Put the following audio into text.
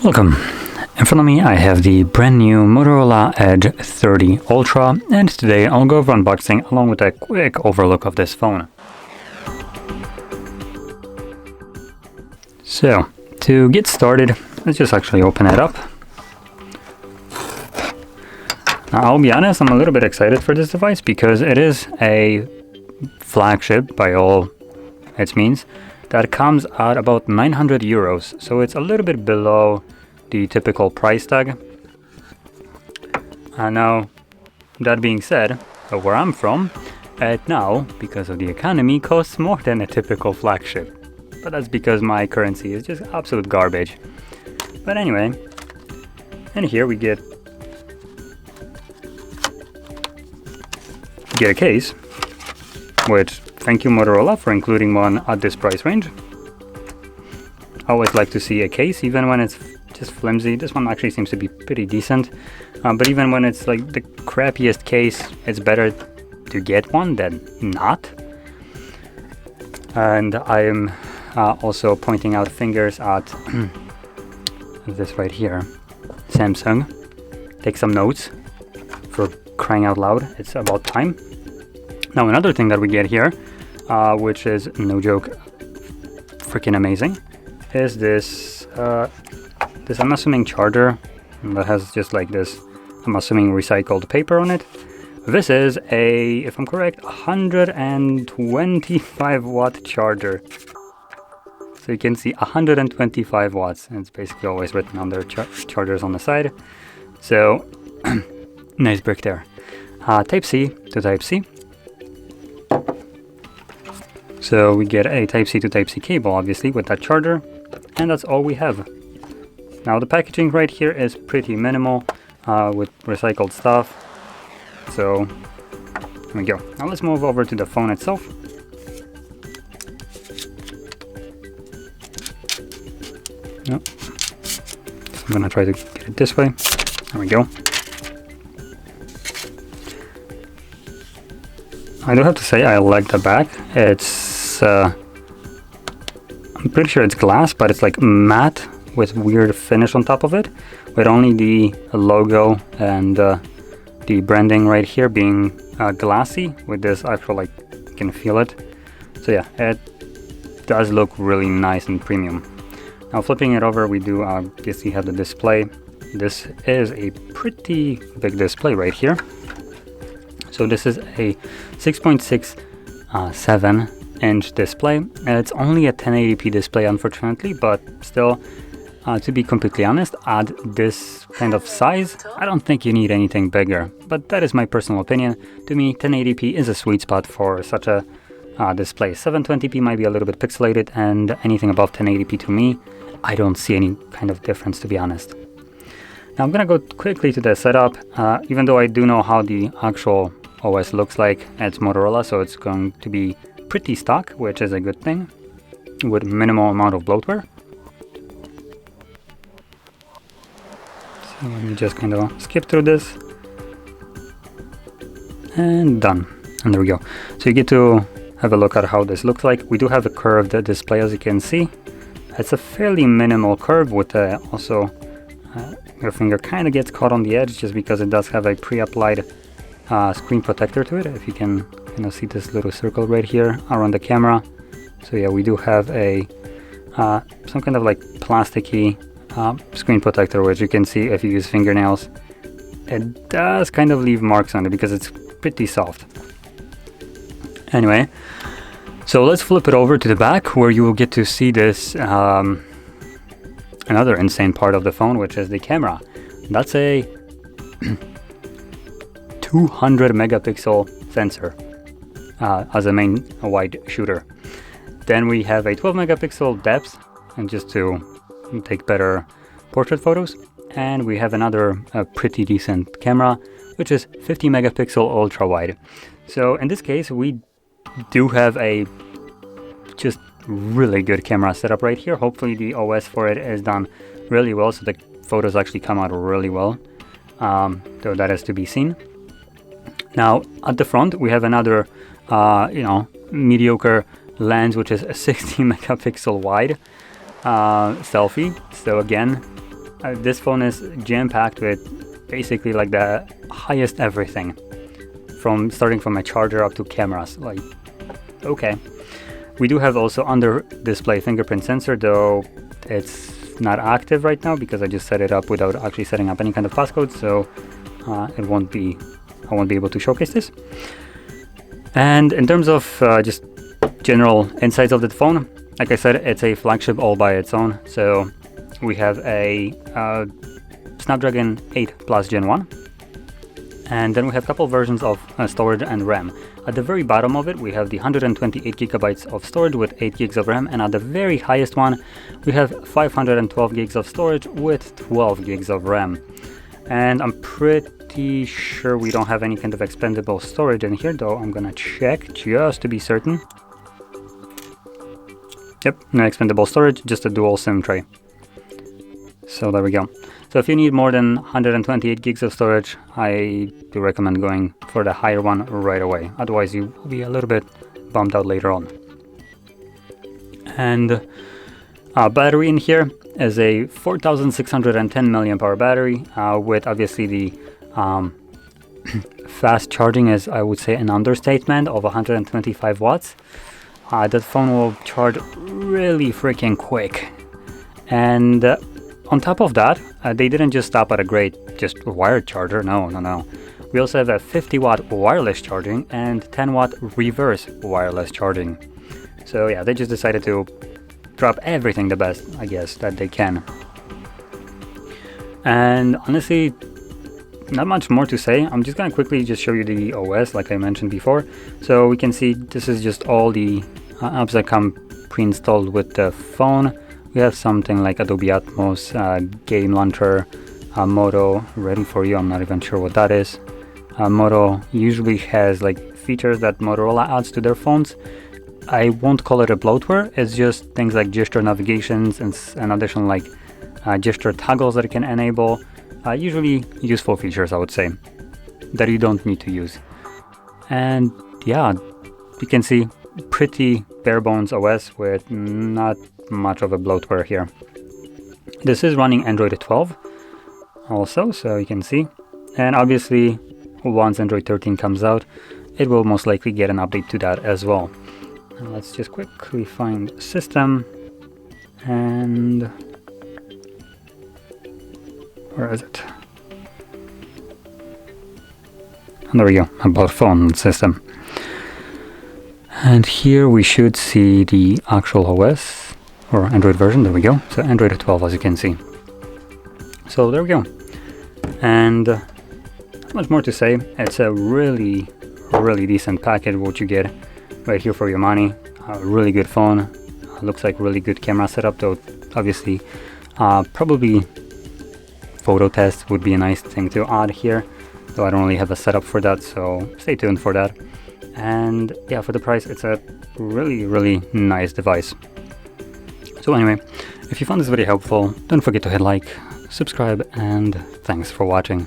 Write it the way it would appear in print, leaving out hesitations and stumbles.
Welcome. In front of me I have the brand new Motorola Edge 30 Ultra, and today I'll go over unboxing along with a quick overlook of this phone. So, to get started, let's just actually open it up. Now, I'll be honest, I'm a little bit excited for this device because it is a flagship by all its means. That comes at about 900 euros, so it's a little bit below the typical price tag. Now, that being said, where I'm from, it now, because of the economy, costs more than a typical flagship. But that's because my currency is just absolute garbage. But anyway, and here we get a case, which thank you Motorola for including one at this price range. I always like to see a case even when it's just flimsy. This one actually seems to be pretty decent, but even when it's like the crappiest case, it's better to get one than not. And I am also pointing out fingers at this right here, Samsung. Take some notes, for crying out loud, it's about time. Now another thing that we get here, which is no joke freaking amazing, is this this I'm assuming charger that has just like this, I'm assuming recycled paper on it. This is a, if I'm correct, 125 watt charger. So you can see 125 watts, and it's basically always written on their chargers on the side. So nice brick there. Type C to Type C. So we get a Type C to Type C cable, obviously, with that charger, and that's all we have. Now the packaging right here is pretty minimal, with recycled stuff. So here we go. Now let's move over to the phone itself. No. So I'm gonna try to get it this way. There we go. I do have to say I like the back. It's I'm pretty sure it's glass, but it's like matte with weird finish on top of it, with only the logo and the branding right here being glassy, with this actual, like, you can feel it. So yeah, it does look really nice and premium. Now flipping it over, we do obviously have the display. This is a pretty big display right here. So this is a 6.67 inch display. It's only a 1080p display, unfortunately, but still, to be completely honest, at this kind of size, I don't think you need anything bigger. But that is my personal opinion. To me, 1080p is a sweet spot for such a display. 720p might be a little bit pixelated, and anything above 1080p to me, I don't see any kind of difference, to be honest. Now I'm gonna go quickly to the setup, even though I do know how the actual OS looks like. It's Motorola, so it's going to be pretty stock, which is a good thing, with minimal amount of bloatware. So let me just kind of skip through this, and done. And there we go. So you get to have a look at how this looks like. We do have a curved display, as you can see. It's a fairly minimal curve with also your finger kind of gets caught on the edge, just because it does have a pre-applied screen protector to it. If you can see this little circle right here around the camera. So yeah, we do have a some kind of like plasticky screen protector, which you can see if you use fingernails. It does kind of leave marks on it because it's pretty soft. Anyway, so let's flip it over to the back, where you will get to see this another insane part of the phone, which is the camera. That's a 200 megapixel sensor as a main wide shooter. Then we have a 12 megapixel depth, and just to take better portrait photos. And we have another pretty decent camera, which is 50 megapixel ultra wide. So in this case, we do have a just really good camera setup right here. Hopefully the OS for it is done really well, so the photos actually come out really well, though that is to be seen. Now at the front we have another mediocre lens, which is a 60 megapixel wide selfie. So again, This phone is jam-packed with basically like the highest everything, from starting from a charger up to cameras. Like, okay. We do have also under display fingerprint sensor, though it's not active right now because I just set it up without actually setting up any kind of passcode, so I won't be able to showcase this. And in terms of just general insights of the phone, like I said, it's a flagship all by its own. So we have a Snapdragon 8 Plus Gen 1, and then we have a couple versions of storage and RAM. At the very bottom of it, we have the 128 gigabytes of storage with 8 gigs of RAM, and at the very highest one, we have 512 gigs of storage with 12 gigs of RAM. And I'm pretty sure we don't have any kind of expandable storage in here, though I'm gonna check just to be certain. Yep, no expandable storage, just a dual SIM tray. So there we go. So if you need more than 128 gigs of storage, I do recommend going for the higher one right away. Otherwise you will be a little bit bummed out later on. And battery in here is a 4610 milliamp hour battery with obviously the fast charging is, I would say, an understatement of 125 watts. That phone will charge really freaking quick. And on top of that, they didn't just stop at a great just wired charger. No. We also have a 50 watt wireless charging and 10 watt reverse wireless charging. So yeah, they just decided to drop everything the best, I guess, that they can. And honestly, not much more to say. I'm just gonna quickly just show you the OS like I mentioned before. So we can see this is just all the apps that come pre-installed with the phone. We have something like Adobe Atmos, Game Launcher, Moto ready for you. I'm not even sure what that is. Moto usually has like features that Motorola adds to their phones. I won't call it a bloatware. It's just things like gesture navigations and additional like gesture toggles that it can enable. Usually useful features, I would say, that you don't need to use. And yeah, you can see pretty bare bones OS with not much of a bloatware here. This is running Android 12 also, so you can see. And obviously, once Android 13 comes out, it will most likely get an update to that as well. Now let's just quickly find system, and where is it? And there we go, about phone system. And here we should see the actual OS or Android version. There we go. So Android 12, as you can see. So there we go. And not much more to say. It's a really decent package what you get right here for your money. A really good phone. Looks like really good camera setup, though obviously probably photo test would be a nice thing to add here, though I don't really have a setup for that, so stay tuned for that. And yeah, for the price, it's a really nice device. So anyway, if you found this video helpful, don't forget to hit like, subscribe, and thanks for watching.